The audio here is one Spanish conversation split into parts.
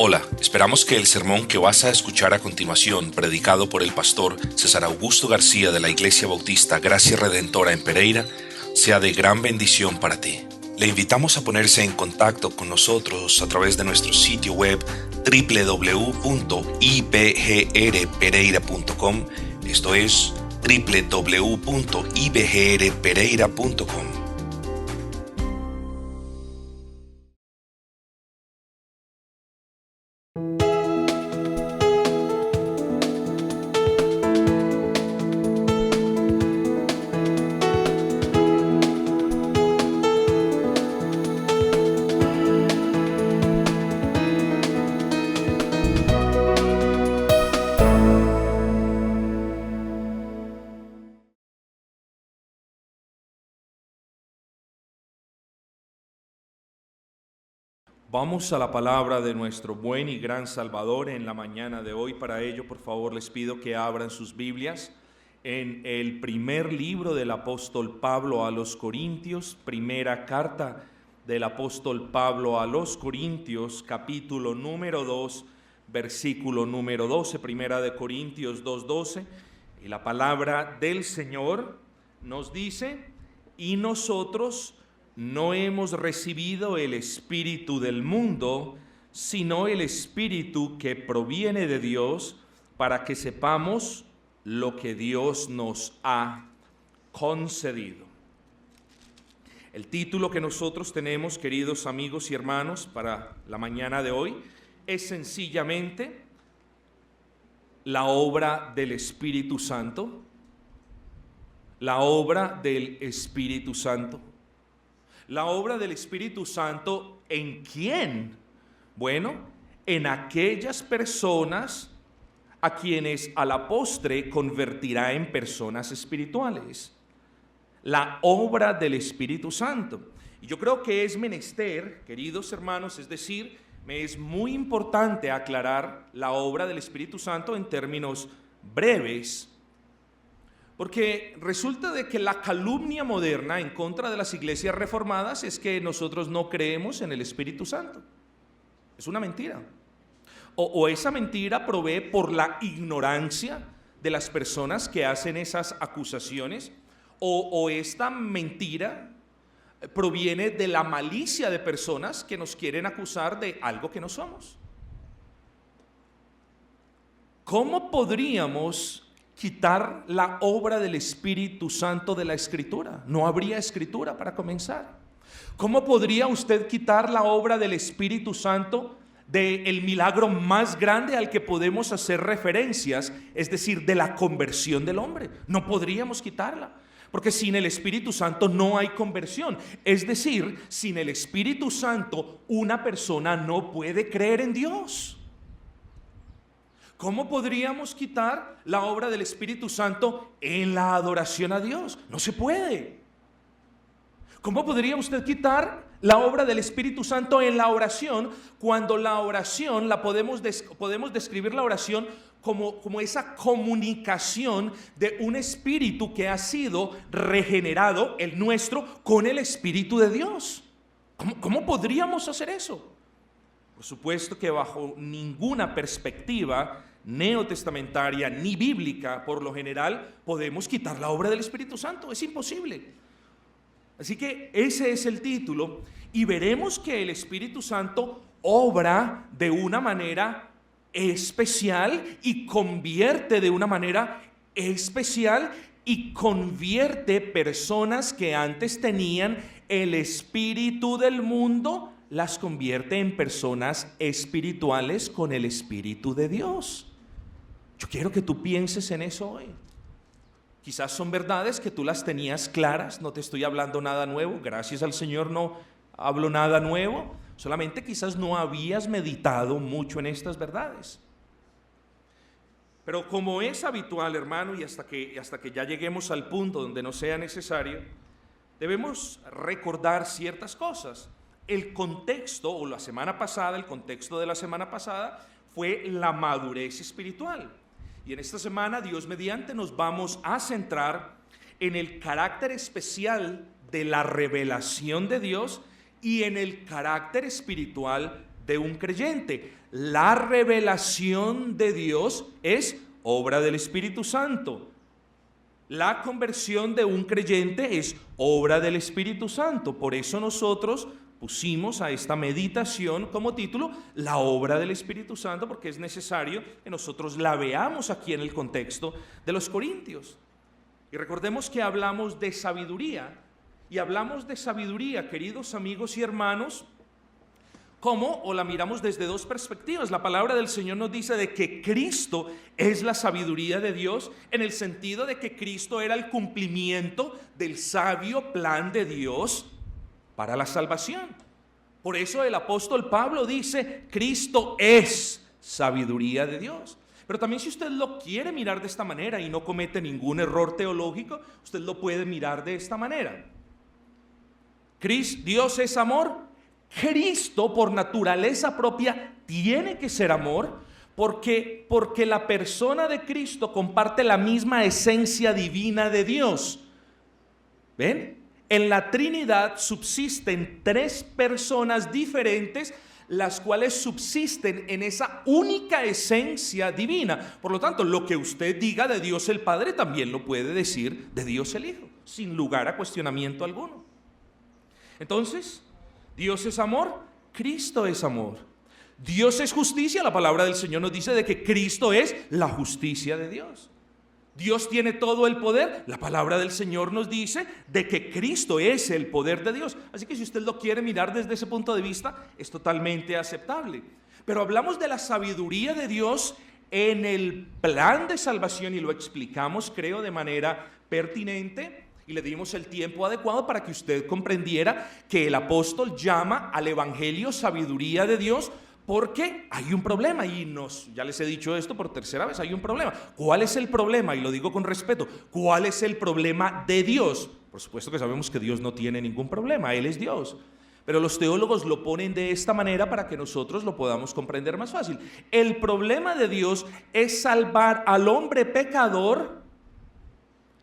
Hola, esperamos que el sermón que vas a escuchar a continuación, predicado por el pastor César Augusto García de la Iglesia Bautista Gracia Redentora en Pereira, sea de gran bendición para ti. Le invitamos a ponerse en contacto con nosotros a través de nuestro sitio web www.ibgrpereira.com, esto es www.ibgrpereira.com. Vamos a la palabra de nuestro buen y gran Salvador en la mañana de hoy. Para ello, por favor, les pido que abran sus Biblias en el primer libro del apóstol Pablo a los Corintios, primera carta del apóstol Pablo a los Corintios, capítulo número 2, versículo número 12, primera de Corintios 2:12. Y la palabra del Señor nos dice: y nosotros no hemos recibido el espíritu del mundo, sino el espíritu que proviene de Dios, para que sepamos lo que Dios nos ha concedido. El título que nosotros tenemos, queridos amigos y hermanos, para la mañana de hoy es sencillamente la obra del Espíritu Santo. La obra del Espíritu Santo. La obra del Espíritu Santo, ¿en quién? Bueno, en aquellas personas a quienes a la postre convertirá en personas espirituales. La obra del Espíritu Santo. Y yo creo que es menester, queridos hermanos, es decir, me es muy importante aclarar la obra del Espíritu Santo en términos breves, porque resulta de que la calumnia moderna en contra de las iglesias reformadas es que nosotros no creemos en el Espíritu Santo. Es una mentira. O esa mentira provee por la ignorancia de las personas que hacen esas acusaciones, o esta mentira proviene de la malicia de personas que nos quieren acusar de algo que no somos. ¿Cómo podríamos quitar la obra del Espíritu Santo de la Escritura? No habría Escritura para comenzar. ¿Cómo podría usted quitar la obra del Espíritu Santo del milagro más grande al que podemos hacer referencias, es decir, de la conversión del hombre? No podríamos quitarla, porque sin el Espíritu Santo no hay conversión. Es decir, sin el Espíritu Santo una persona no puede creer en Dios. ¿Cómo podríamos quitar la obra del Espíritu Santo en la adoración a Dios? No se puede. ¿Cómo podría usted quitar la obra del Espíritu Santo en la oración, cuando la oración podemos describir la oración como esa comunicación de un espíritu que ha sido regenerado, el nuestro, con el Espíritu de Dios? ¿Cómo podríamos hacer eso? Por supuesto que bajo ninguna perspectiva neotestamentaria ni bíblica, por lo general, podemos quitar la obra del Espíritu Santo. Es imposible. Así que ese es el título, y veremos que el Espíritu Santo obra de una manera especial y convierte de una manera especial y convierte personas que antes tenían el espíritu del mundo, las convierte en personas espirituales con el Espíritu de Dios. Yo quiero que tú pienses en eso hoy. Quizás son verdades que tú las tenías claras, no te estoy hablando nada nuevo, gracias al Señor no hablo nada nuevo, solamente quizás no habías meditado mucho en estas verdades. Pero como es habitual, hermano, y hasta que ya lleguemos al punto donde no sea necesario, debemos recordar ciertas cosas. El contexto, o el contexto de la semana pasada fue la madurez espiritual. Y en esta semana, Dios mediante, nos vamos a centrar en el carácter especial de la revelación de Dios y en el carácter espiritual de un creyente. La revelación de Dios es obra del Espíritu Santo. La conversión de un creyente es obra del Espíritu Santo. Por eso nosotros pusimos a esta meditación como título la obra del Espíritu Santo, porque es necesario que nosotros la veamos aquí en el contexto de los Corintios. Y recordemos que hablamos de sabiduría, y hablamos de sabiduría, queridos amigos y hermanos, ¿cómo? O la miramos desde dos perspectivas. La palabra del Señor nos dice de que Cristo es la sabiduría de Dios, en el sentido de que Cristo era el cumplimiento del sabio plan de Dios para la salvación. Por eso el apóstol Pablo dice, Cristo es sabiduría de Dios. Pero también si usted lo quiere mirar de esta manera y no comete ningún error teológico, usted lo puede mirar de esta manera. Dios es amor. Cristo, por naturaleza propia, tiene que ser amor, porque la persona de Cristo comparte la misma esencia divina de Dios. ¿Ven? En la Trinidad subsisten tres personas diferentes, las cuales subsisten en esa única esencia divina. Por lo tanto, lo que usted diga de Dios el Padre, también lo puede decir de Dios el Hijo, sin lugar a cuestionamiento alguno. Entonces, Dios es amor, Cristo es amor. Dios es justicia, la palabra del Señor nos dice de que Cristo es la justicia de Dios. Dios tiene todo el poder, la palabra del Señor nos dice de que Cristo es el poder de Dios. Así que si usted lo quiere mirar desde ese punto de vista, es totalmente aceptable. Pero hablamos de la sabiduría de Dios en el plan de salvación y lo explicamos, creo, de manera pertinente. Y le dimos el tiempo adecuado para que usted comprendiera que el apóstol llama al evangelio sabiduría de Dios, porque hay un problema y ya les he dicho esto por tercera vez, hay un problema. ¿Cuál es el problema? Y lo digo con respeto, ¿cuál es el problema de Dios? Por supuesto que sabemos que Dios no tiene ningún problema, Él es Dios. Pero los teólogos lo ponen de esta manera para que nosotros lo podamos comprender más fácil. El problema de Dios es salvar al hombre pecador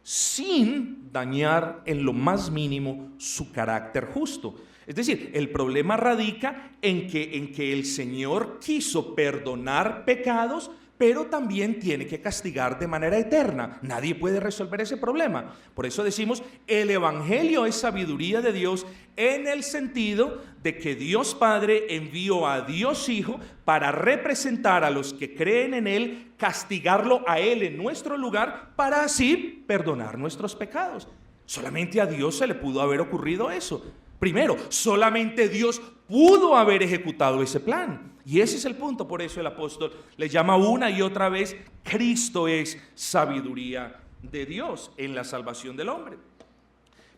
sin dañar en lo más mínimo su carácter justo. Es decir, el problema radica en que el Señor quiso perdonar pecados, pero también tiene que castigar de manera eterna. Nadie puede resolver ese problema. Por eso decimos, el evangelio es sabiduría de Dios en el sentido de que Dios Padre envió a Dios Hijo para representar a los que creen en Él, castigarlo a Él en nuestro lugar, para así perdonar nuestros pecados. Solamente a Dios se le pudo haber ocurrido eso. Primero, solamente Dios pudo haber ejecutado ese plan. Y ese es el punto, por eso el apóstol le llama una y otra vez, Cristo es sabiduría de Dios en la salvación del hombre.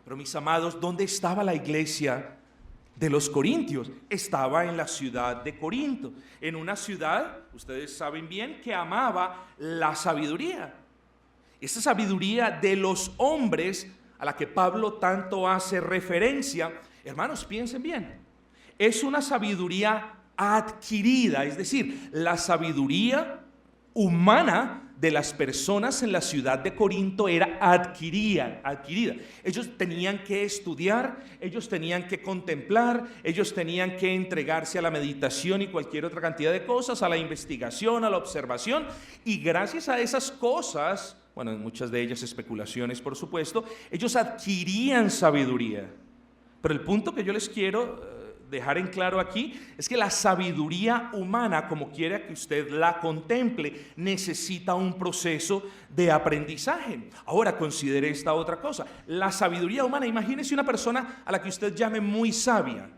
Pero mis amados, ¿dónde estaba la iglesia de los corintios? Estaba en la ciudad de Corinto, en una ciudad, ustedes saben bien, que amaba la sabiduría. Esa sabiduría de los hombres a la que Pablo tanto hace referencia, hermanos, piensen bien, es una sabiduría adquirida, es decir, la sabiduría humana de las personas en la ciudad de Corinto era adquirida. Ellos tenían que estudiar, ellos tenían que contemplar, ellos tenían que entregarse a la meditación y cualquier otra cantidad de cosas, a la investigación, a la observación, y gracias a esas cosas, bueno, muchas de ellas especulaciones, por supuesto, ellos adquirían sabiduría. Pero el punto que yo les quiero dejar en claro aquí es que la sabiduría humana, como quiera que usted la contemple, necesita un proceso de aprendizaje. Ahora considere esta otra cosa, la sabiduría humana. Imagínese una persona a la que usted llame muy sabia.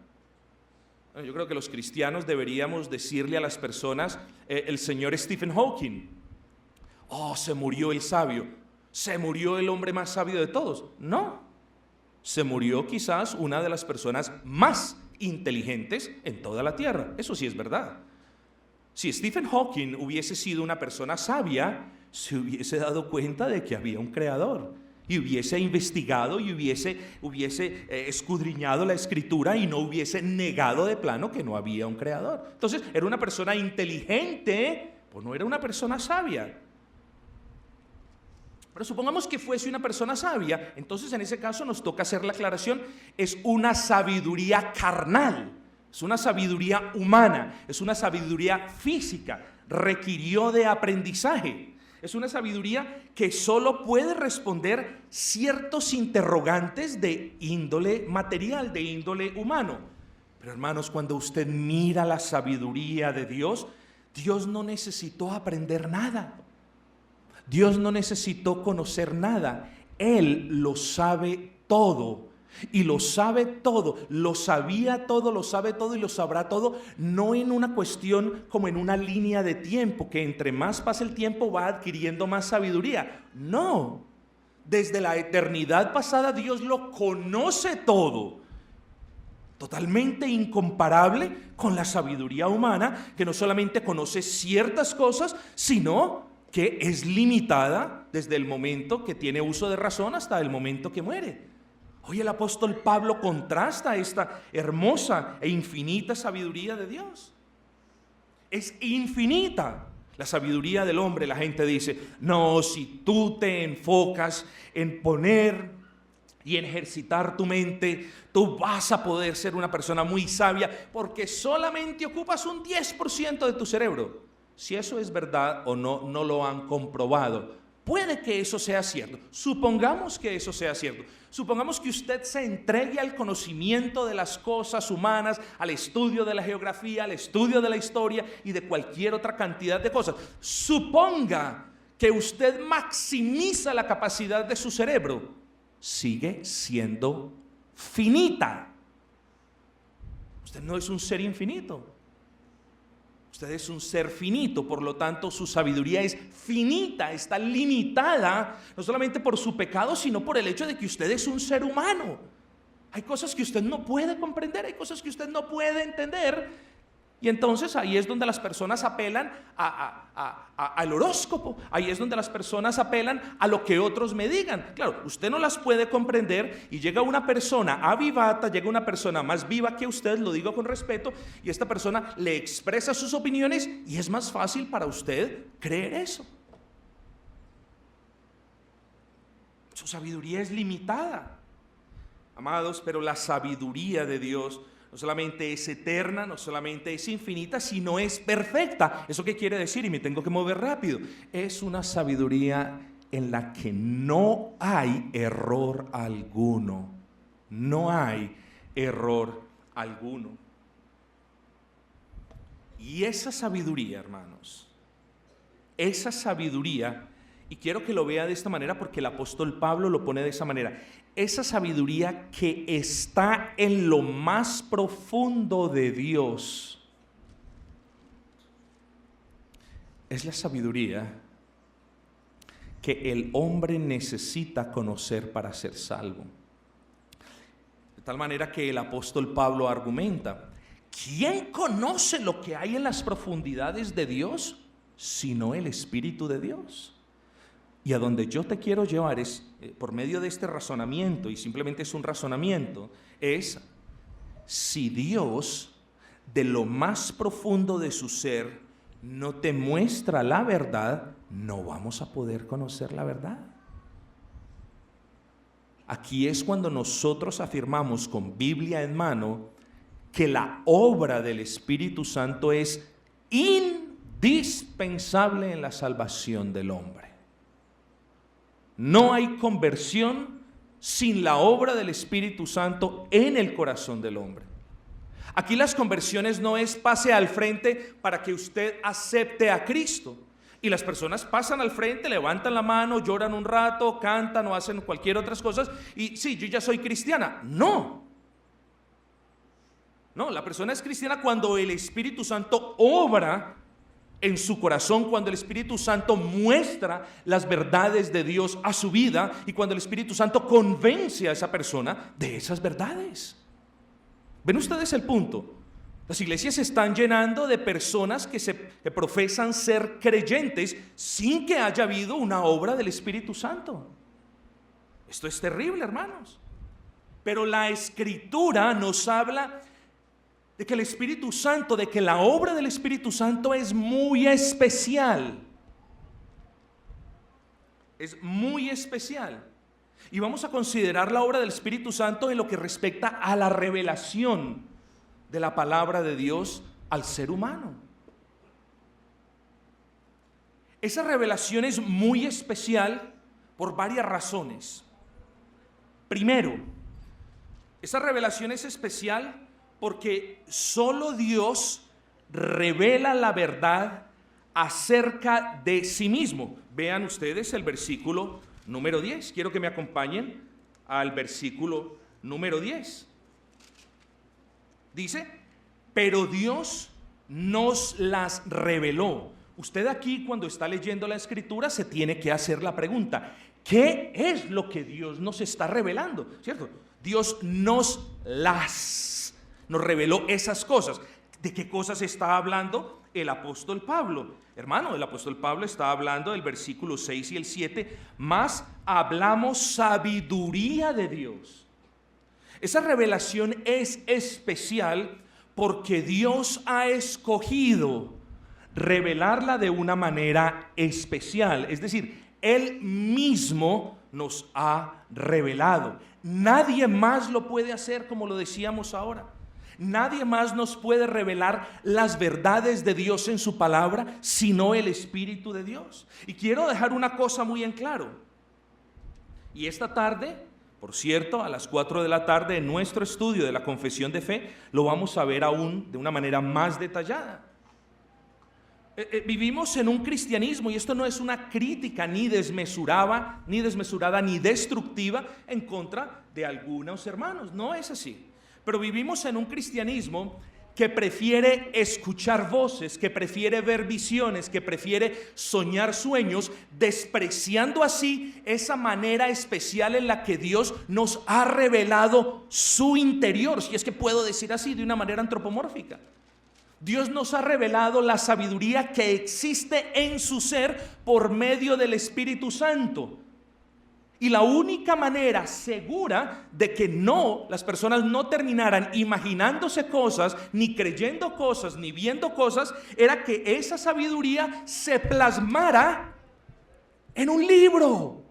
Bueno, yo creo que los cristianos deberíamos decirle a las personas, el señor Stephen Hawking, oh, se murió el sabio, se murió el hombre más sabio de todos. No, se murió quizás una de las personas más inteligentes en toda la tierra. Eso sí es verdad. Si Stephen Hawking hubiese sido una persona sabia, se hubiese dado cuenta de que había un creador y hubiese investigado y hubiese escudriñado la escritura y no hubiese negado de plano que no había un creador. Entonces era una persona inteligente, pues no era una persona sabia. Pero supongamos que fuese una persona sabia, entonces en ese caso nos toca hacer la aclaración, es una sabiduría carnal, Es una sabiduría humana, es una sabiduría física, requirió de aprendizaje. Es una sabiduría que solo puede responder ciertos interrogantes de índole material, de índole humano. Pero hermanos, cuando usted mira la sabiduría de Dios, Dios no necesitó aprender nada. Dios no necesitó conocer nada. Él lo sabe todo. Y lo sabe todo, lo sabía todo, lo sabe todo y lo sabrá todo, no en una cuestión como en una línea de tiempo, que entre más pasa el tiempo va adquiriendo más sabiduría. No, desde la eternidad pasada Dios lo conoce todo, totalmente incomparable con la sabiduría humana, que no solamente conoce ciertas cosas, sino que es limitada desde el momento que tiene uso de razón hasta el momento que muere. Hoy el apóstol Pablo contrasta esta hermosa e infinita sabiduría de Dios. Es infinita la sabiduría del hombre. La gente dice, no, si tú te enfocas en poner y en ejercitar tu mente, tú vas a poder ser una persona muy sabia porque solamente ocupas un 10% de tu cerebro. Si eso es verdad o no, no lo han comprobado. Puede que eso sea cierto. Supongamos que eso sea cierto. Supongamos que usted se entregue al conocimiento de las cosas humanas, al estudio de la geografía, al estudio de la historia y de cualquier otra cantidad de cosas. Suponga que usted maximiza la capacidad de su cerebro. Sigue siendo finita. Usted no es un ser infinito. Usted es un ser finito, por lo tanto su sabiduría es finita, está limitada, no solamente por su pecado, sino por el hecho de que usted es un ser humano. Hay cosas que usted no puede comprender, hay cosas que usted no puede entender. Y entonces ahí es donde las personas apelan al horóscopo, ahí es donde las personas apelan a lo que otros me digan. Claro, usted no las puede comprender y llega una persona avivata, llega una persona más viva que usted, lo digo con respeto, y esta persona le expresa sus opiniones y es más fácil para usted creer eso. Su sabiduría es limitada, amados, pero la sabiduría de Dios no solamente es eterna, no solamente es infinita, sino es perfecta. ¿Eso qué quiere decir? Y me tengo que mover rápido. Es una sabiduría en la que no hay error alguno. No hay error alguno. Y esa sabiduría, hermanos, esa sabiduría, y quiero que lo vea de esta manera porque el apóstol Pablo lo pone de esa manera, esa sabiduría que está en lo más profundo de Dios, es la sabiduría que el hombre necesita conocer para ser salvo. De tal manera que el apóstol Pablo argumenta, ¿quién conoce lo que hay en las profundidades de Dios sino el Espíritu de Dios? Y a donde yo te quiero llevar es, por medio de este razonamiento, y simplemente es un razonamiento, es si Dios de lo más profundo de su ser no te muestra la verdad, no vamos a poder conocer la verdad. Aquí es cuando nosotros afirmamos con Biblia en mano que la obra del Espíritu Santo es indispensable en la salvación del hombre. No hay conversión sin la obra del Espíritu Santo en el corazón del hombre. Aquí las conversiones no es pase al frente para que usted acepte a Cristo. Y las personas pasan al frente, levantan la mano, lloran un rato, cantan o hacen cualquier otras cosas y sí, yo ya soy cristiana. No, la persona es cristiana cuando el Espíritu Santo obra en su corazón, cuando el Espíritu Santo muestra las verdades de Dios a su vida y cuando el Espíritu Santo convence a esa persona de esas verdades. ¿Ven ustedes el punto? Las iglesias se están llenando de personas que profesan ser creyentes sin que haya habido una obra del Espíritu Santo. Esto es terrible, hermanos. Pero la Escritura nos habla de que el Espíritu Santo, de que la obra del Espíritu Santo es muy especial. Es muy especial. Y vamos a considerar la obra del Espíritu Santo en lo que respecta a la revelación de la palabra de Dios al ser humano. Esa revelación es muy especial por varias razones. Primero, esa revelación es especial porque solo Dios revela la verdad acerca de sí mismo. Vean ustedes el versículo número 10. Quiero que me acompañen al versículo número 10. Dice, pero Dios nos las reveló. Usted aquí, cuando está leyendo la Escritura, se tiene que hacer la pregunta: ¿qué es lo que Dios nos está revelando? ¿Cierto? Dios nos reveló esas cosas. ¿De qué cosas está hablando el apóstol Pablo? Hermano, el apóstol Pablo está hablando del versículo 6 y el 7, más hablamos sabiduría de Dios. Esa revelación es especial porque Dios ha escogido revelarla de una manera especial. Es decir, Él mismo nos ha revelado. Nadie más lo puede hacer, como lo decíamos ahora. Nadie más nos puede revelar las verdades de Dios en su palabra, sino el Espíritu de Dios. Y quiero dejar una cosa muy en claro. Y esta tarde, por cierto, a las 4 de la tarde, en nuestro estudio de la confesión de fe, lo vamos a ver aún de una manera más detallada. Vivimos en un cristianismo, y esto no es una crítica ni desmesurada ni destructiva en contra de algunos hermanos, no es así. Pero vivimos en un cristianismo que prefiere escuchar voces, que prefiere ver visiones, que prefiere soñar sueños, despreciando así esa manera especial en la que Dios nos ha revelado su interior, si es que puedo decir así, de una manera antropomórfica. Dios nos ha revelado la sabiduría que existe en su ser por medio del Espíritu Santo. Y la única manera segura de que las personas no terminaran imaginándose cosas, ni creyendo cosas, ni viendo cosas, era que esa sabiduría se plasmara en un libro.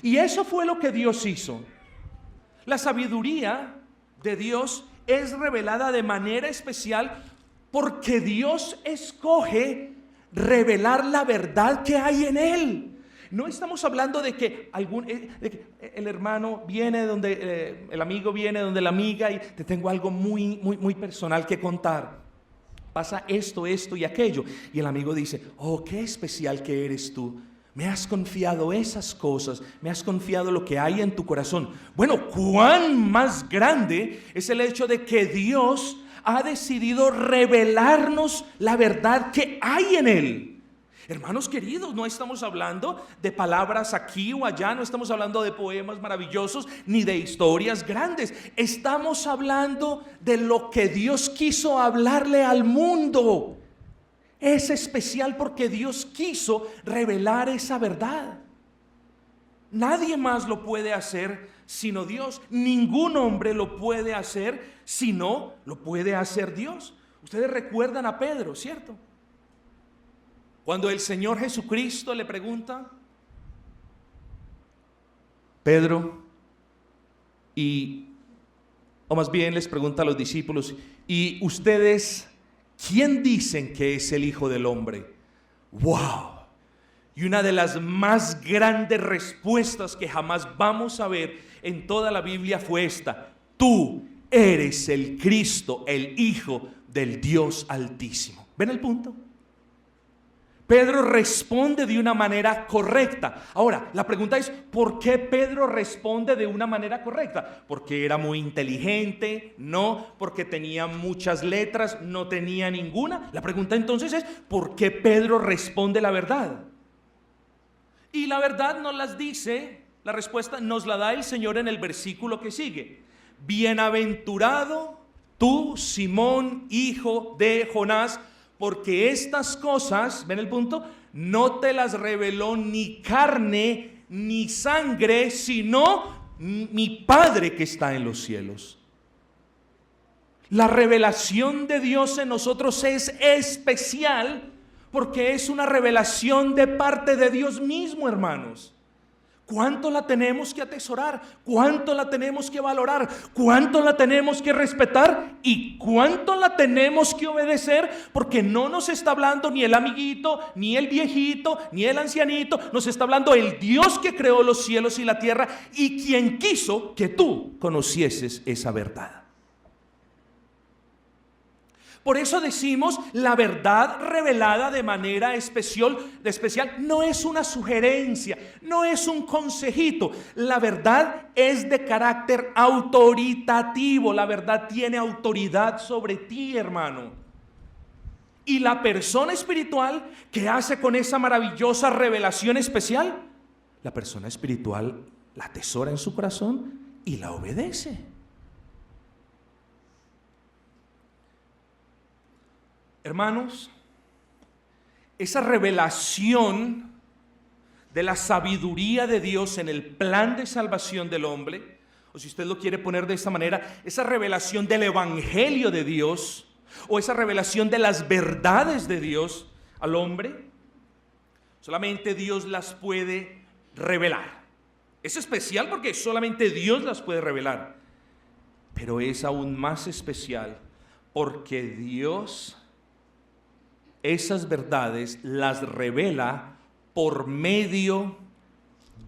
Y eso fue lo que Dios hizo. La sabiduría de Dios es revelada de manera especial porque Dios escoge revelar la verdad que hay en Él. No estamos hablando de que el hermano viene donde el amigo viene donde la amiga y te tengo algo muy personal que contar. Pasa esto y aquello. Y el amigo dice: oh, qué especial que eres tú. Me has confiado esas cosas, me has confiado lo que hay en tu corazón. Bueno, cuán más grande es el hecho de que Dios ha decidido revelarnos la verdad que hay en Él. Hermanos queridos, no estamos hablando de palabras aquí o allá, no estamos hablando de poemas maravillosos ni de historias grandes. Estamos hablando de lo que Dios quiso hablarle al mundo. Es especial porque Dios quiso revelar esa verdad. Nadie más lo puede hacer sino Dios. Ningún hombre lo puede hacer sino lo puede hacer Dios. Ustedes recuerdan a Pedro, ¿cierto? Cuando el Señor Jesucristo le pregunta: Pedro, o más bien les pregunta a los discípulos: ¿y ustedes quién dicen que es el Hijo del Hombre? ¡Wow! Y una de las más grandes respuestas que jamás vamos a ver en toda la Biblia fue esta: tú eres el Cristo, el Hijo del Dios Altísimo. ¿Ven el punto? Pedro responde de una manera correcta. Ahora, la pregunta es: ¿por qué Pedro responde de una manera correcta? ¿Porque era muy inteligente? No. ¿Porque tenía muchas letras? No tenía ninguna. La pregunta entonces es: ¿por qué Pedro responde la verdad? Y la verdad nos las dice, la respuesta nos la da el Señor en el versículo que sigue. Bienaventurado tú, Simón, hijo de Jonás, porque estas cosas, ¿ven el punto? No te las reveló ni carne ni sangre, sino mi Padre que está en los cielos. La revelación de Dios en nosotros es especial porque es una revelación de parte de Dios mismo, hermanos. ¿Cuánto la tenemos que atesorar? ¿Cuánto la tenemos que valorar? ¿Cuánto la tenemos que respetar? ¿Y cuánto la tenemos que obedecer? Porque no nos está hablando ni el amiguito, ni el viejito, ni el ancianito. Nos está hablando el Dios que creó los cielos y la tierra y quien quiso que tú conocieses esa verdad. Por eso decimos, la verdad revelada de manera especial no es una sugerencia, no es un consejito. La verdad es de carácter autoritativo. La verdad tiene autoridad sobre ti, hermano. Y la persona espiritual que hace con esa maravillosa revelación especial, la persona espiritual la atesora en su corazón y la obedece. Hermanos, esa revelación de la sabiduría de Dios en el plan de salvación del hombre, o si usted lo quiere poner de esta manera, esa revelación del evangelio de Dios, o esa revelación de las verdades de Dios al hombre, solamente Dios las puede revelar. Es especial porque solamente Dios las puede revelar, pero es aún más especial porque Dios esas verdades las revela por medio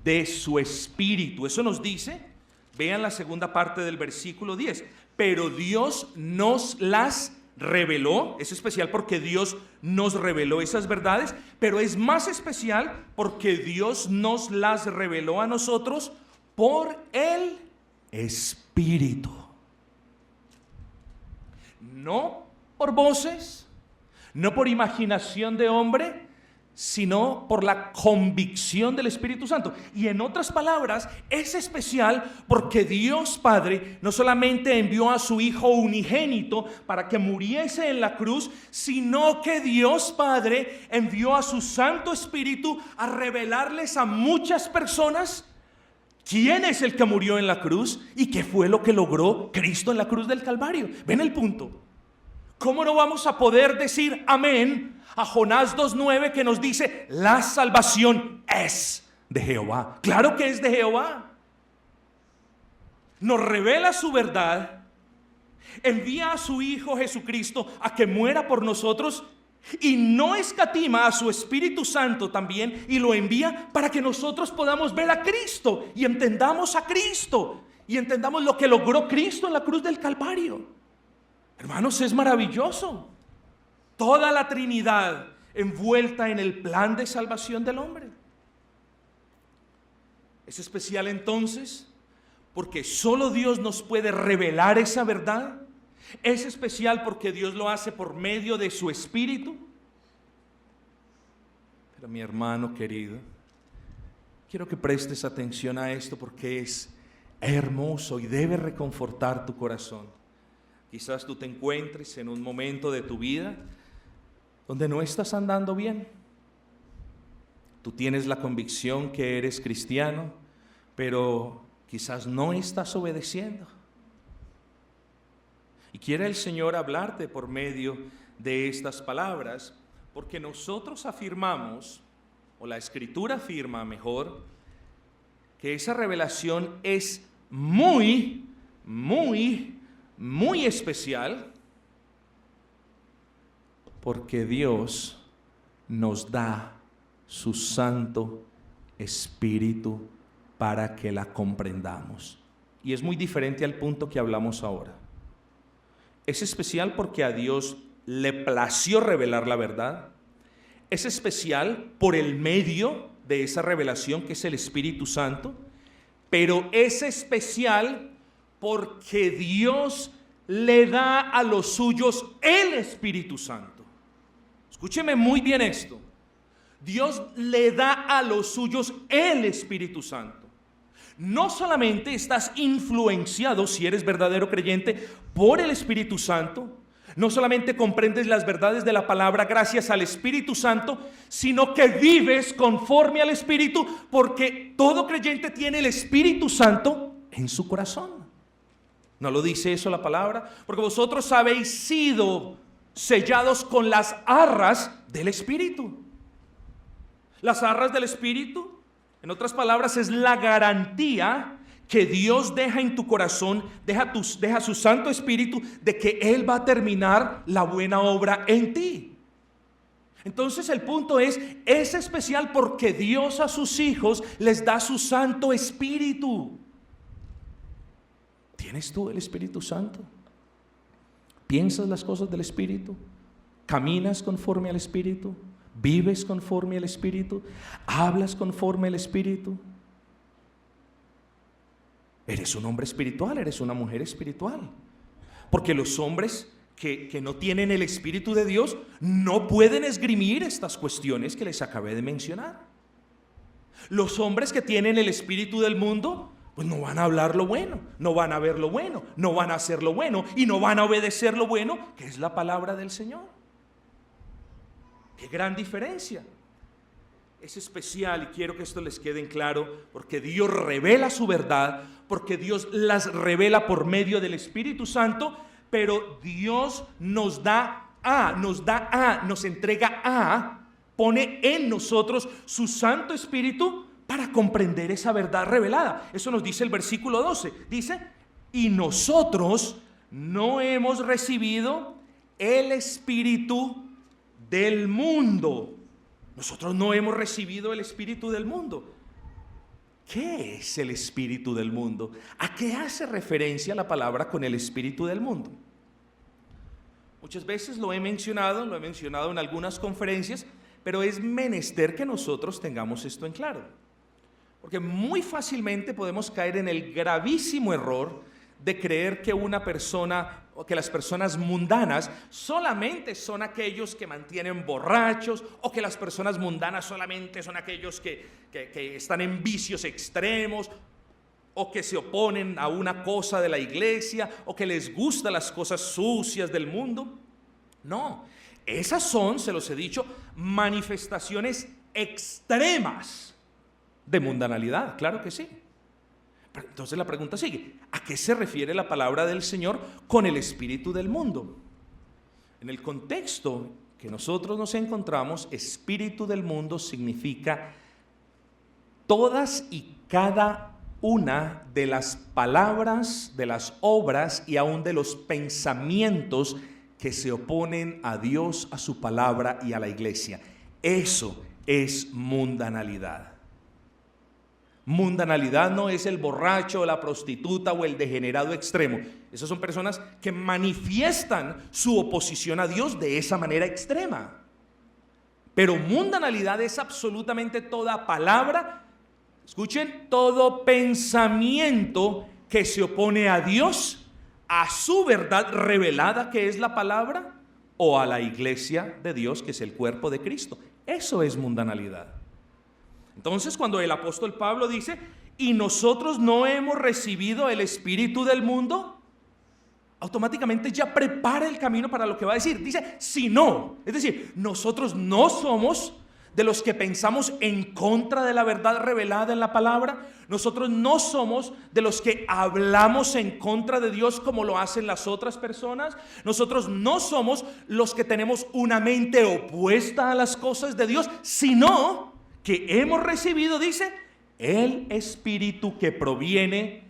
de su Espíritu. Eso nos dice, vean la segunda parte del versículo 10. Pero Dios nos las reveló. Es especial porque Dios nos reveló esas verdades, pero es más especial porque Dios nos las reveló a nosotros por el Espíritu. No por voces, no por imaginación de hombre, sino por la convicción del Espíritu Santo. Y en otras palabras, es especial porque Dios Padre no solamente envió a su Hijo unigénito para que muriese en la cruz, sino que Dios Padre envió a su Santo Espíritu a revelarles a muchas personas quién es el que murió en la cruz y qué fue lo que logró Cristo en la cruz del Calvario. ¿Ven el punto? ¿Cómo no vamos a poder decir amén a Jonás 2:9 que nos dice la salvación es de Jehová? Claro que es de Jehová. Nos revela su verdad, envía a su Hijo Jesucristo a que muera por nosotros y no escatima a su Espíritu Santo también y lo envía para que nosotros podamos ver a Cristo y entendamos a Cristo y entendamos lo que logró Cristo en la cruz del Calvario. Hermanos, es maravilloso. Toda la Trinidad envuelta en el plan de salvación del hombre. Es especial entonces porque solo Dios nos puede revelar esa verdad. Es especial porque Dios lo hace por medio de su Espíritu. Pero mi hermano querido, quiero que prestes atención a esto porque es hermoso y debe reconfortar tu corazón. Quizás tú te encuentres en un momento de tu vida donde no estás andando bien. Tú tienes la convicción que eres cristiano, pero quizás no estás obedeciendo. Y quiere el Señor hablarte por medio de estas palabras, porque nosotros afirmamos, o la Escritura afirma mejor, que esa revelación es muy especial porque Dios nos da su Santo Espíritu para que la comprendamos. Y es muy diferente al punto que hablamos ahora. Es especial porque a Dios le plació revelar la verdad. Es especial por el medio de esa revelación que es el Espíritu Santo, pero es especial porque Dios le da a los suyos el Espíritu Santo. Escúcheme muy bien esto. Dios le da a los suyos el Espíritu Santo. No solamente estás influenciado, si eres verdadero creyente, por el Espíritu Santo, no solamente comprendes las verdades de la palabra gracias al Espíritu Santo, sino que vives conforme al Espíritu, porque todo creyente tiene el Espíritu Santo en su corazón. ¿No lo dice eso la palabra? Porque vosotros habéis sido sellados con las arras del Espíritu. Las arras del Espíritu En otras palabras, es la garantía que Dios deja en tu corazón, deja su Santo Espíritu, de que Él va a terminar la buena obra en ti. Entonces el punto es especial porque Dios a sus hijos les da su Santo Espíritu. ¿Tienes tú el Espíritu Santo? ¿Piensas las cosas del Espíritu? ¿Caminas conforme al Espíritu? ¿Vives conforme al Espíritu? ¿Hablas conforme al Espíritu? Eres un hombre espiritual, eres una mujer espiritual. Porque los hombres que no tienen el Espíritu de Dios no pueden esgrimir estas cuestiones que les acabé de mencionar. Los hombres que tienen el espíritu del mundo, pues no van a hablar lo bueno, no van a ver lo bueno, no van a hacer lo bueno y no van a obedecer lo bueno, que es la palabra del Señor. ¡Qué gran diferencia! Es especial y quiero que esto les quede en claro, porque Dios revela su verdad, porque Dios las revela por medio del Espíritu Santo, pero Dios nos entrega pone en nosotros su Santo Espíritu para comprender esa verdad revelada. Eso nos dice el versículo 12. Dice, y nosotros no hemos recibido el Espíritu del mundo. Nosotros no hemos recibido el Espíritu del mundo. ¿Qué es el espíritu del mundo? ¿A qué hace referencia la palabra con el espíritu del mundo? Muchas veces lo he mencionado en algunas conferencias, pero es menester que nosotros tengamos esto en claro. Porque muy fácilmente podemos caer en el gravísimo error de creer que una persona o que las personas mundanas solamente son aquellos que mantienen borrachos, o que las personas mundanas solamente son aquellos que están en vicios extremos, o que se oponen a una cosa de la iglesia, o que les gustan las cosas sucias del mundo. No, esas son, se los he dicho, manifestaciones extremas de mundanalidad, claro que sí. Pero entonces la pregunta sigue, ¿a qué se refiere la palabra del Señor con el espíritu del mundo? En el contexto que nosotros nos encontramos, espíritu del mundo significa todas y cada una de las palabras, de las obras y aún de los pensamientos que se oponen a Dios, a su palabra y a la iglesia. Eso es mundanalidad. Mundanalidad no es el borracho, la prostituta o el degenerado extremo. Esas son personas que manifiestan su oposición a Dios de esa manera extrema. Pero mundanalidad es absolutamente toda palabra, escuchen, todo pensamiento que se opone a Dios, a su verdad revelada que es la palabra, o a la iglesia de Dios que es el cuerpo de Cristo. Eso es mundanalidad. Entonces, cuando el apóstol Pablo dice, y nosotros no hemos recibido el espíritu del mundo, automáticamente ya prepara el camino para lo que va a decir. Dice, si no, es decir, nosotros no somos de los que pensamos en contra de la verdad revelada en la palabra. Nosotros no somos de los que hablamos en contra de Dios como lo hacen las otras personas. Nosotros no somos los que tenemos una mente opuesta a las cosas de Dios, sino que hemos recibido, dice, el Espíritu que proviene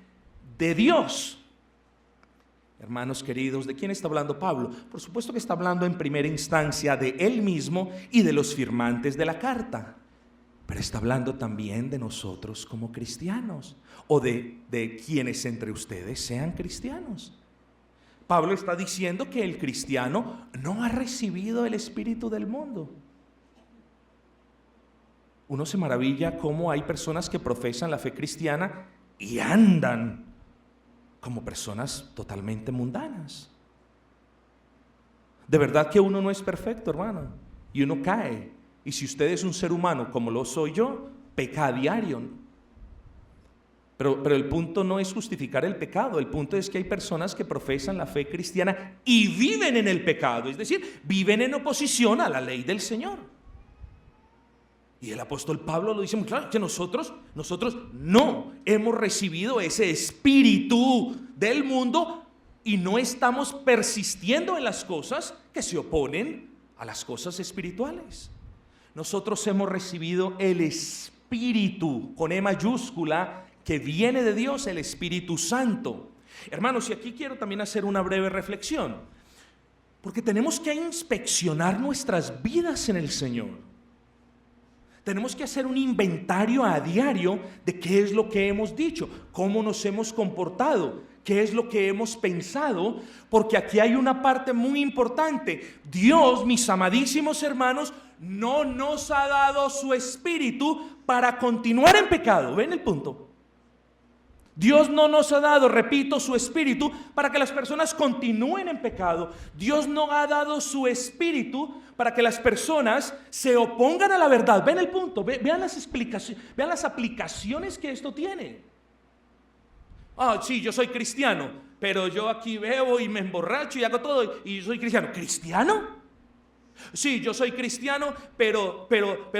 de Dios. Hermanos queridos, ¿de quién está hablando Pablo? Por supuesto que está hablando en primera instancia de él mismo y de los firmantes de la carta, pero está hablando también de nosotros como cristianos, o de quienes entre ustedes sean cristianos. Pablo está diciendo que el cristiano no ha recibido el espíritu del mundo. Uno se maravilla cómo hay personas que profesan la fe cristiana y andan como personas totalmente mundanas. De verdad que uno no es perfecto, hermano, y uno cae. Y si usted es un ser humano como lo soy yo, peca a diario. Pero el punto no es justificar el pecado. El punto es que hay personas que profesan la fe cristiana y viven en el pecado, es decir, viven en oposición a la ley del Señor. Y el apóstol Pablo lo dice muy claro, que nosotros no hemos recibido ese espíritu del mundo y no estamos persistiendo en las cosas que se oponen a las cosas espirituales. Nosotros hemos recibido el espíritu espíritu, con E mayúscula, que viene de Dios, el Espíritu Santo. Hermanos, y aquí quiero también hacer una breve reflexión, porque tenemos que inspeccionar nuestras vidas en el Señor. Tenemos que hacer un inventario a diario de qué es lo que hemos dicho, cómo nos hemos comportado, qué es lo que hemos pensado, porque aquí hay una parte muy importante. Dios, mis amadísimos hermanos, no nos ha dado su espíritu para continuar en pecado. ¿Ven el punto? Dios no nos ha dado, repito, su espíritu para que las personas continúen en pecado. Dios no ha dado su espíritu para que las personas se opongan a la verdad. Ven el punto, vean las explicaciones, vean las aplicaciones que esto tiene. Sí, yo soy cristiano, pero yo aquí bebo y me emborracho y hago todo y yo soy cristiano. ¿Cristiano? Sí, yo soy cristiano, pero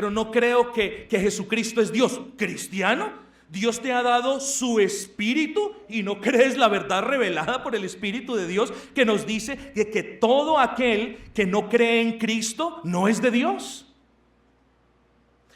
no creo que Jesucristo es Dios. ¿Cristiano? Dios te ha dado su espíritu y no crees la verdad revelada por el Espíritu de Dios que nos dice que todo aquel que no cree en Cristo no es de Dios.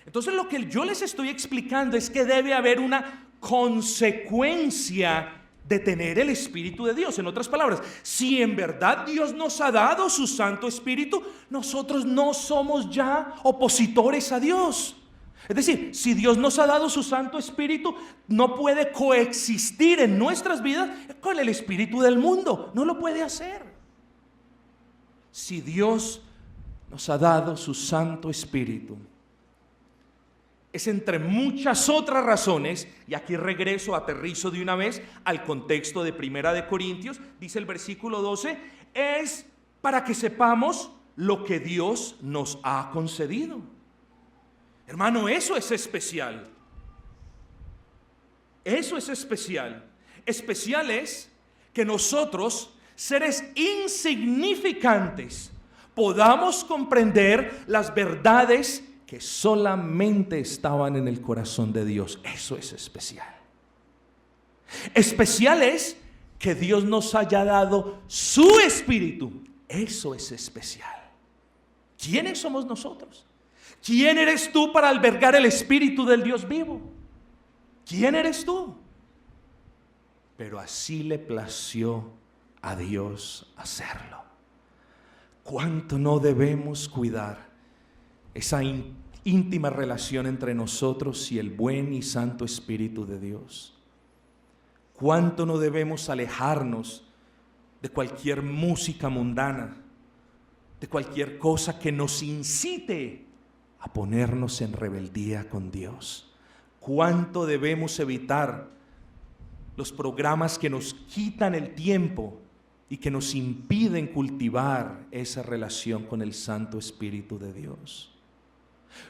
Entonces lo que yo les estoy explicando es que debe haber una consecuencia de tener el Espíritu de Dios. En otras palabras, si en verdad Dios nos ha dado su Santo Espíritu, nosotros no somos ya opositores a Dios. Es decir, si Dios nos ha dado su Santo Espíritu, no puede coexistir en nuestras vidas con el espíritu del mundo. No lo puede hacer. Si Dios nos ha dado su Santo Espíritu, es entre muchas otras razones, y aquí aterrizo de una vez al contexto de 1 Corintios, dice el versículo 12, es para que sepamos lo que Dios nos ha concedido. Hermano, eso es especial. Eso es especial. Especial es que nosotros, seres insignificantes, podamos comprender las verdades que solamente estaban en el corazón de Dios. Eso es especial. Especial es que Dios nos haya dado su espíritu. Eso es especial. ¿Quiénes somos nosotros? ¿Quién eres tú para albergar el espíritu del Dios vivo? ¿Quién eres tú? Pero así le plació a Dios hacerlo. ¿Cuánto no debemos cuidar esa íntima relación entre nosotros y el buen y santo Espíritu de Dios? ¿Cuánto no debemos alejarnos de cualquier música mundana, de cualquier cosa que nos incite a ponernos en rebeldía con Dios? ¿Cuánto debemos evitar los programas que nos quitan el tiempo y que nos impiden cultivar esa relación con el Santo Espíritu de Dios?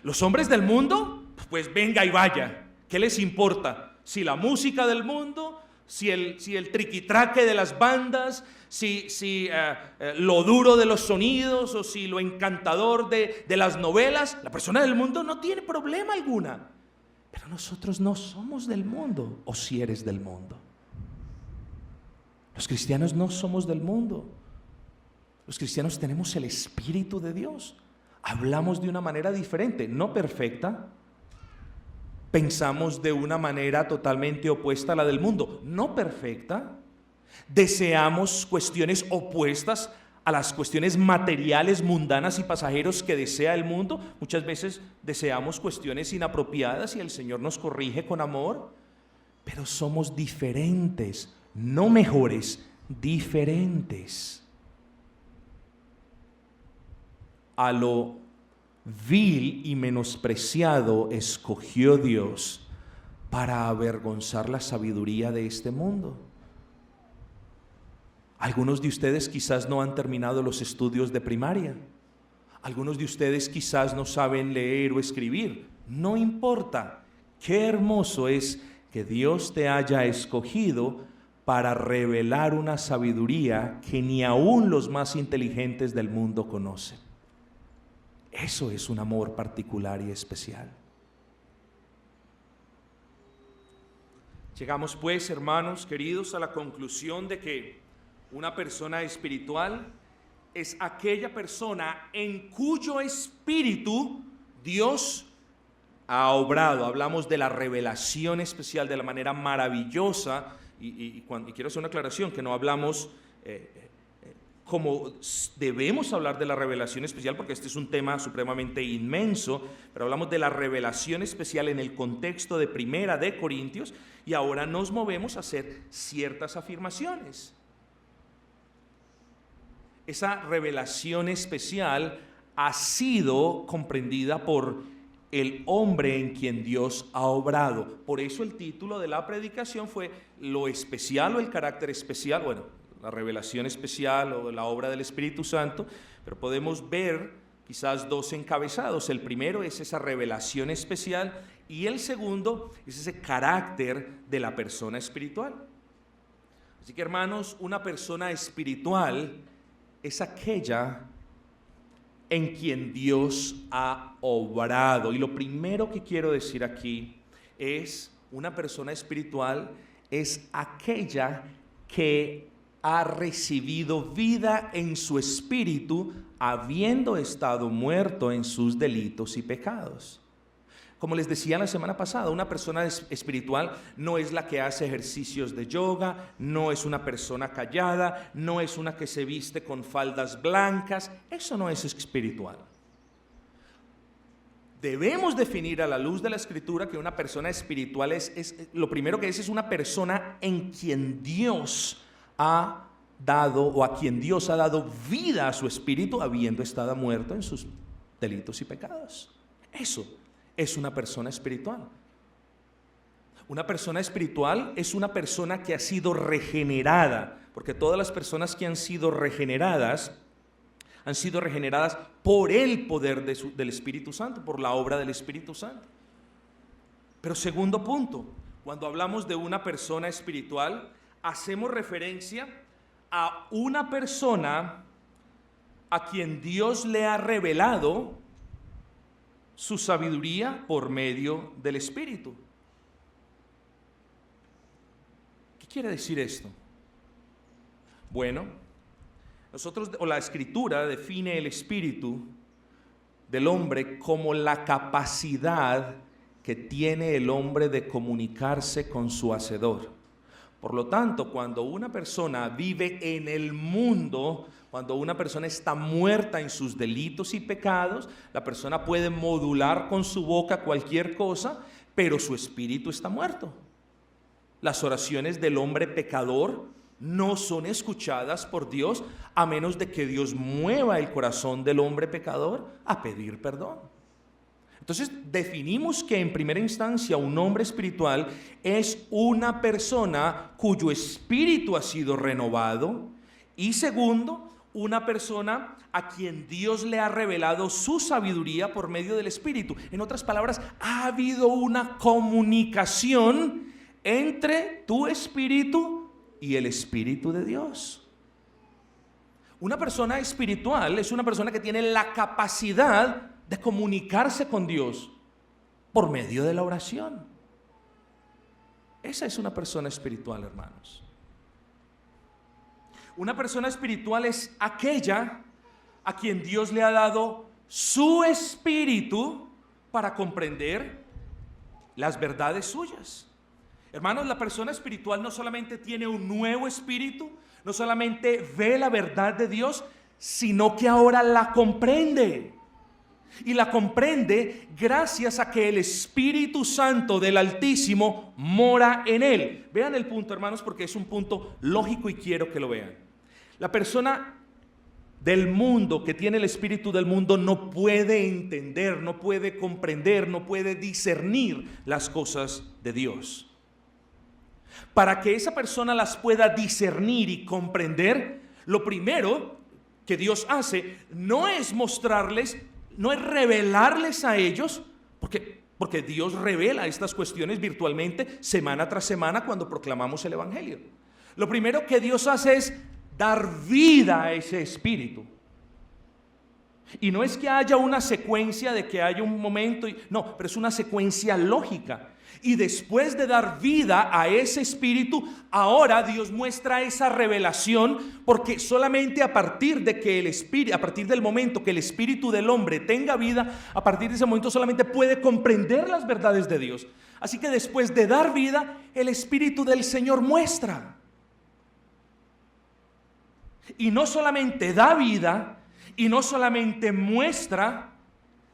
Los hombres del mundo, pues venga y vaya, ¿qué les importa? Si la música del mundo, si el triquitraque de las bandas, si lo duro de los sonidos, o si lo encantador de las novelas. La persona del mundo no tiene problema alguna. Pero nosotros no somos del mundo. ¿O si eres del mundo? Los cristianos no somos del mundo. Los cristianos tenemos el Espíritu de Dios. Hablamos de una manera diferente, no perfecta. Pensamos de una manera totalmente opuesta a la del mundo, no perfecta. Deseamos cuestiones opuestas a las cuestiones materiales, mundanas y pasajeros que desea el mundo. Muchas veces deseamos cuestiones inapropiadas y el Señor nos corrige con amor. Pero somos diferentes, no mejores, diferentes. A lo vil y menospreciado escogió Dios para avergonzar la sabiduría de este mundo. Algunos de ustedes quizás no han terminado los estudios de primaria. Algunos de ustedes quizás no saben leer o escribir. No importa. Qué hermoso es que Dios te haya escogido para revelar una sabiduría que ni aún los más inteligentes del mundo conocen. Eso es un amor particular y especial. Llegamos pues, hermanos queridos, a la conclusión de que una persona espiritual es aquella persona en cuyo espíritu Dios ha obrado. Hablamos de la revelación especial, de la manera maravillosa, y quiero hacer una aclaración, que no hablamos como debemos hablar de la revelación especial, porque este es un tema supremamente inmenso, pero hablamos de la revelación especial en el contexto de Primera de Corintios, y ahora nos movemos a hacer ciertas afirmaciones. Esa revelación especial ha sido comprendida por el hombre en quien Dios ha obrado. Por eso el título de la predicación fue lo especial o el carácter especial, bueno, la revelación especial o la obra del Espíritu Santo, pero podemos ver quizás dos encabezados. El primero es esa revelación especial y el segundo es ese carácter de la persona espiritual. Así que, hermanos, una persona espiritual es aquella en quien Dios ha obrado. Y lo primero que quiero decir aquí es, una persona espiritual es aquella que ha recibido vida en su espíritu, habiendo estado muerto en sus delitos y pecados. Como les decía la semana pasada, una persona espiritual no es la que hace ejercicios de yoga, no es una persona callada, no es una que se viste con faldas blancas. Eso no es espiritual. Debemos definir a la luz de la Escritura que una persona espiritual es lo primero que es una persona en quien Dios ha dado, o a quien Dios ha dado vida a su espíritu, habiendo estado muerto en sus delitos y pecados. Eso es una persona espiritual. Una persona espiritual es una persona que ha sido regenerada, porque todas las personas que han sido regeneradas por el poder del Espíritu Santo, por la obra del Espíritu Santo. Pero segundo punto, cuando hablamos de una persona espiritual, hacemos referencia a una persona a quien Dios le ha revelado su sabiduría por medio del Espíritu. ¿Qué quiere decir esto? Bueno, la Escritura define el espíritu del hombre como la capacidad que tiene el hombre de comunicarse con su Hacedor. Por lo tanto, cuando una persona vive en el mundo, cuando una persona está muerta en sus delitos y pecados, la persona puede modular con su boca cualquier cosa, pero su espíritu está muerto. Las oraciones del hombre pecador no son escuchadas por Dios a menos de que Dios mueva el corazón del hombre pecador a pedir perdón. Entonces definimos que en primera instancia un hombre espiritual es una persona cuyo espíritu ha sido renovado, y segundo, una persona a quien Dios le ha revelado su sabiduría por medio del Espíritu. En otras palabras, ha habido una comunicación entre tu espíritu y el Espíritu de Dios. Una persona espiritual es una persona que tiene la capacidad de comunicarse con Dios por medio de la oración. Esa es una persona espiritual, hermanos. Una persona espiritual es aquella a quien Dios le ha dado su espíritu para comprender las verdades suyas. Hermanos, la persona espiritual no solamente tiene un nuevo espíritu, no solamente ve la verdad de Dios, sino que ahora la comprende. Y la comprende gracias a que el Espíritu Santo del Altísimo mora en él. Vean el punto, hermanos, porque es un punto lógico y quiero que lo vean. La persona del mundo, que tiene el espíritu del mundo, no puede entender, no puede comprender, no puede discernir las cosas de Dios. Para que esa persona las pueda discernir y comprender, lo primero que Dios hace no es mostrarles, no es revelarles a ellos, porque Dios revela estas cuestiones virtualmente semana tras semana cuando proclamamos el Evangelio. Lo primero que Dios hace es dar vida a ese espíritu. Y no es que haya una secuencia de que haya un momento, no, pero es una secuencia lógica. Y después de dar vida a ese espíritu, ahora Dios muestra esa revelación, porque solamente a partir de que el espíritu, a partir del momento que el espíritu del hombre tenga vida, a partir de ese momento solamente puede comprender las verdades de Dios. Así que después de dar vida, el espíritu del Señor muestra. Y no solamente da vida, y no solamente muestra,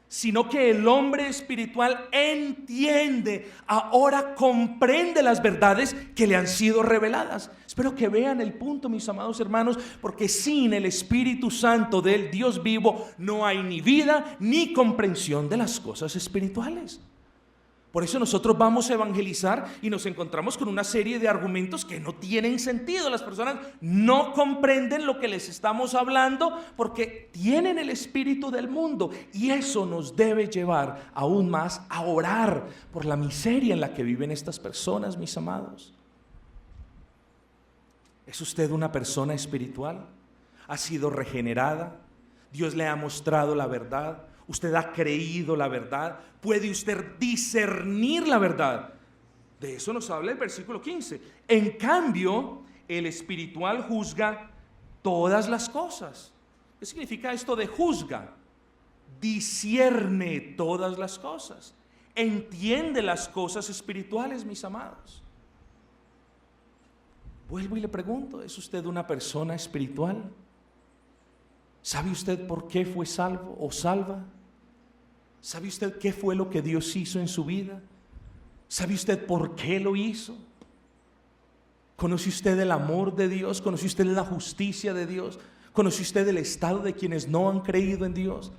sino que el hombre espiritual entiende, ahora comprende las verdades que le han sido reveladas. Espero que vean el punto, mis amados hermanos, porque sin el Espíritu Santo del Dios vivo no hay ni vida ni comprensión de las cosas espirituales. Por eso nosotros vamos a evangelizar y nos encontramos con una serie de argumentos que no tienen sentido. Las personas no comprenden lo que les estamos hablando porque tienen el espíritu del mundo, y eso nos debe llevar aún más a orar por la miseria en la que viven estas personas, mis amados. ¿Es usted una persona espiritual? ¿Ha sido regenerada? ¿Dios le ha mostrado la verdad? ¿Usted ha creído la verdad? ¿Puede usted discernir la verdad? De eso nos habla el versículo 15. En cambio, el espiritual juzga todas las cosas. ¿Qué significa esto de juzga? Discierne todas las cosas. Entiende las cosas espirituales, mis amados. Vuelvo y le pregunto, ¿es usted una persona espiritual? ¿Sabe usted por qué fue salvo o salva? ¿Sabe usted qué fue lo que Dios hizo en su vida? ¿Sabe usted por qué lo hizo? ¿Conoce usted el amor de Dios? ¿Conoce usted la justicia de Dios? ¿Conoce usted el estado de quienes no han creído en Dios?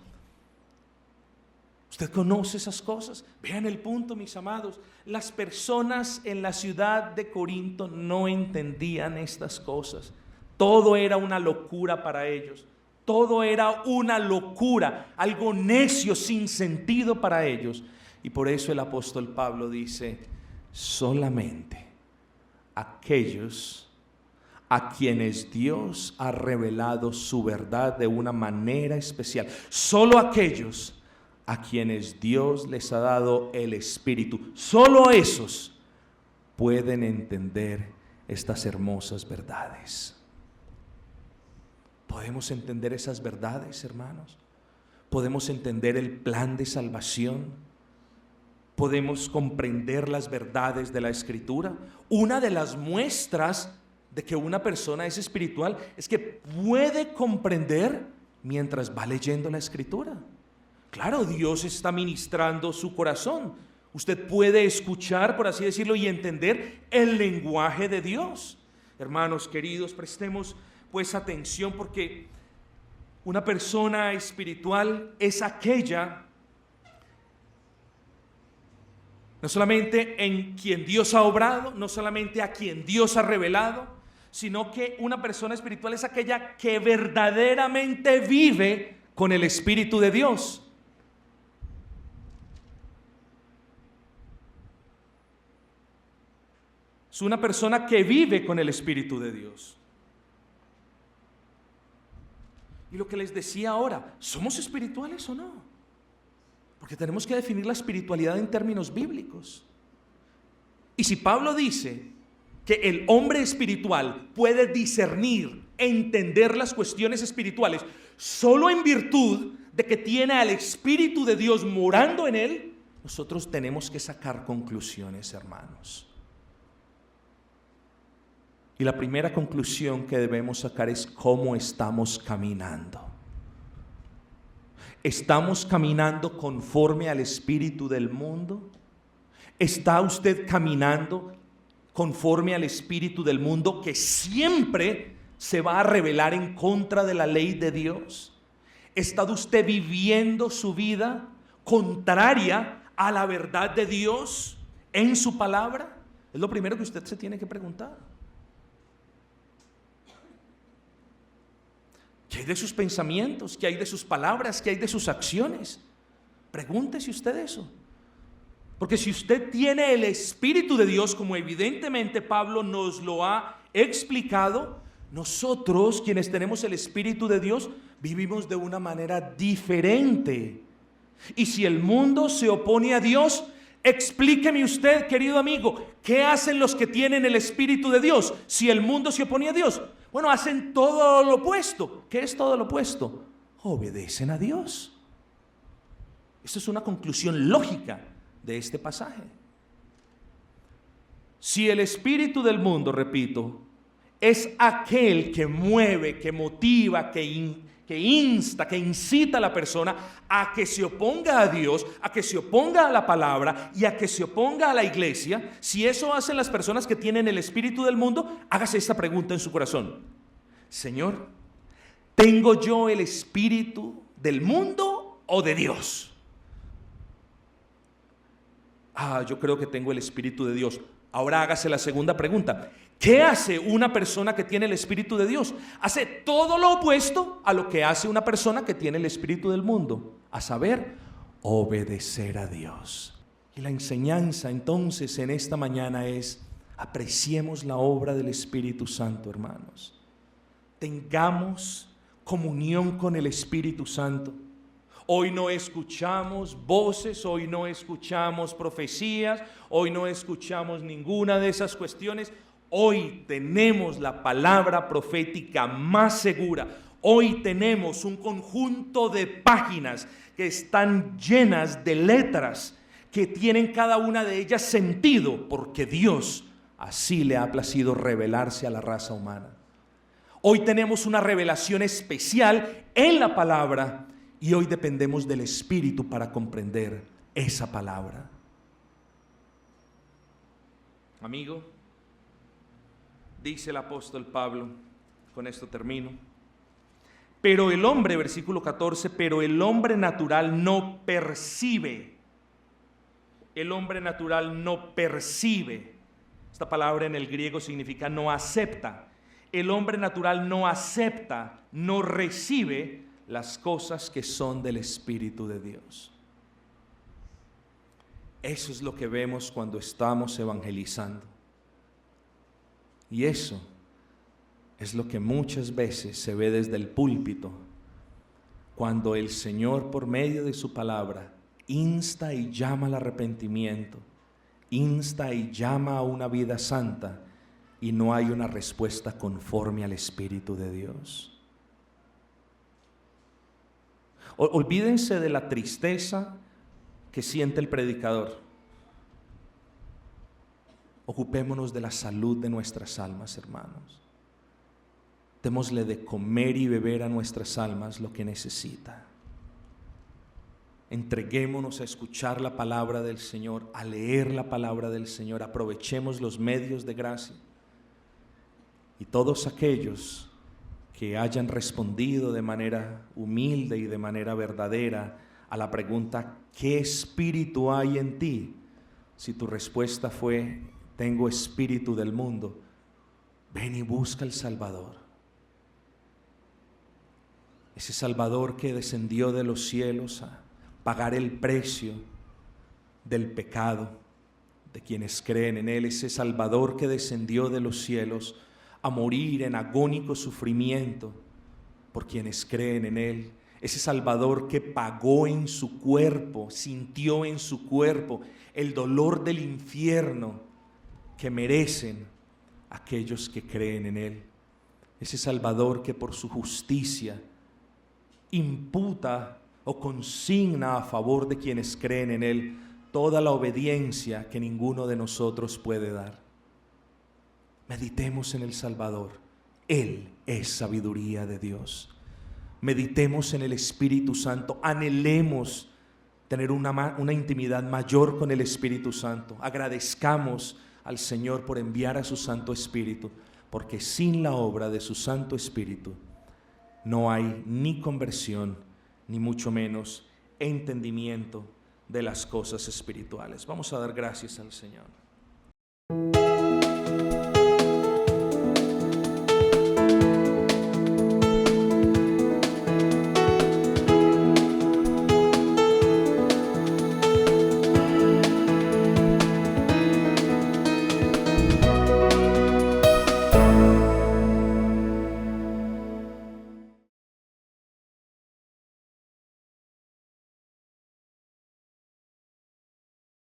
¿Usted conoce esas cosas? Vean el punto, mis amados. Las personas en la ciudad de Corinto no entendían estas cosas. Todo era una locura para ellos. Todo era una locura, algo necio, sin sentido para ellos. Y por eso el apóstol Pablo dice, solamente aquellos a quienes Dios ha revelado su verdad de una manera especial, solo aquellos a quienes Dios les ha dado el Espíritu, solo esos pueden entender estas hermosas verdades. ¿Podemos entender esas verdades, hermanos? ¿Podemos entender el plan de salvación? ¿Podemos comprender las verdades de la Escritura? Una de las muestras de que una persona es espiritual es que puede comprender mientras va leyendo la Escritura. Claro, Dios está ministrando su corazón. Usted puede escuchar, por así decirlo, y entender el lenguaje de Dios. Hermanos queridos, prestemos pues atención, porque una persona espiritual es aquella no solamente en quien Dios ha obrado, no solamente a quien Dios ha revelado, sino que una persona espiritual es aquella que verdaderamente vive con el Espíritu de Dios. Es una persona que vive con el Espíritu de Dios. Y lo que les decía ahora, ¿somos espirituales o no? Porque tenemos que definir la espiritualidad en términos bíblicos. Y si Pablo dice que el hombre espiritual puede discernir, entender las cuestiones espirituales solo en virtud de que tiene al Espíritu de Dios morando en él, nosotros tenemos que sacar conclusiones, hermanos. Y la primera conclusión que debemos sacar es cómo estamos caminando. ¿Estamos caminando conforme al espíritu del mundo? ¿Está usted caminando conforme al espíritu del mundo que siempre se va a rebelar en contra de la ley de Dios? ¿Está usted viviendo su vida contraria a la verdad de Dios en su palabra? Es lo primero que usted se tiene que preguntar. ¿Qué hay de sus pensamientos? ¿Qué hay de sus palabras? ¿Qué hay de sus acciones? Pregúntese usted eso. Porque si usted tiene el Espíritu de Dios, como evidentemente Pablo nos lo ha explicado, nosotros quienes tenemos el Espíritu de Dios vivimos de una manera diferente. Y si el mundo se opone a Dios, explíqueme usted, querido amigo, ¿qué hacen los que tienen el Espíritu de Dios si el mundo se opone a Dios? Bueno, hacen todo lo opuesto. ¿Qué es todo lo opuesto? Obedecen a Dios. Esta es una conclusión lógica de este pasaje. Si el espíritu del mundo, repito, es aquel que mueve, que motiva, que insta, que incita a la persona a que se oponga a Dios, a que se oponga a la palabra y a que se oponga a la iglesia, si eso hacen las personas que tienen el espíritu del mundo, hágase esta pregunta en su corazón: Señor, ¿tengo yo el espíritu del mundo o de Dios? Yo creo que tengo el espíritu de Dios. Ahora hágase la segunda pregunta: ¿qué hace una persona que tiene el Espíritu de Dios? Hace todo lo opuesto a lo que hace una persona que tiene el espíritu del mundo, a saber, obedecer a Dios. Y la enseñanza entonces en esta mañana es: apreciemos la obra del Espíritu Santo, hermanos. Tengamos comunión con el Espíritu Santo. Hoy no escuchamos voces, hoy no escuchamos profecías, hoy no escuchamos ninguna de esas cuestiones. Hoy tenemos la palabra profética más segura. Hoy tenemos un conjunto de páginas que están llenas de letras que tienen cada una de ellas sentido, porque Dios así le ha placido revelarse a la raza humana. Hoy tenemos una revelación especial en la palabra y hoy dependemos del Espíritu para comprender esa palabra. Amigo, dice el apóstol Pablo, con esto termino, pero el hombre, versículo 14, pero el hombre natural no percibe. El hombre natural no percibe. Esta palabra en el griego significa no acepta. El hombre natural no acepta, no recibe las cosas que son del Espíritu de Dios. Eso es lo que vemos cuando estamos evangelizando. Y eso es lo que muchas veces se ve desde el púlpito, cuando el Señor, por medio de su palabra, insta y llama al arrepentimiento, insta y llama a una vida santa, y no hay una respuesta conforme al Espíritu de Dios. Olvídense de la tristeza que siente el predicador. Ocupémonos de la salud de nuestras almas, hermanos. Démosle de comer y beber a nuestras almas lo que necesita. Entreguémonos a escuchar la palabra del Señor, a leer la palabra del Señor. Aprovechemos los medios de gracia. Y todos aquellos que hayan respondido de manera humilde y de manera verdadera a la pregunta: ¿qué espíritu hay en ti? Si tu respuesta fue: tengo espíritu del mundo, ven y busca el Salvador. Ese Salvador que descendió de los cielos a pagar el precio del pecado de quienes creen en Él. Ese Salvador que descendió de los cielos a morir en agónico sufrimiento por quienes creen en Él. Ese Salvador que pagó en su cuerpo, sintió en su cuerpo el dolor del infierno que merecen aquellos que creen en Él. Ese Salvador que por su justicia imputa o consigna a favor de quienes creen en Él toda la obediencia que ninguno de nosotros puede dar. Meditemos en el Salvador. Él es sabiduría de Dios. Meditemos en el Espíritu Santo. Anhelemos tener una intimidad mayor con el Espíritu Santo. Agradezcamos al Señor por enviar a su Santo Espíritu, porque sin la obra de su Santo Espíritu no hay ni conversión, ni mucho menos entendimiento de las cosas espirituales. Vamos a dar gracias al Señor.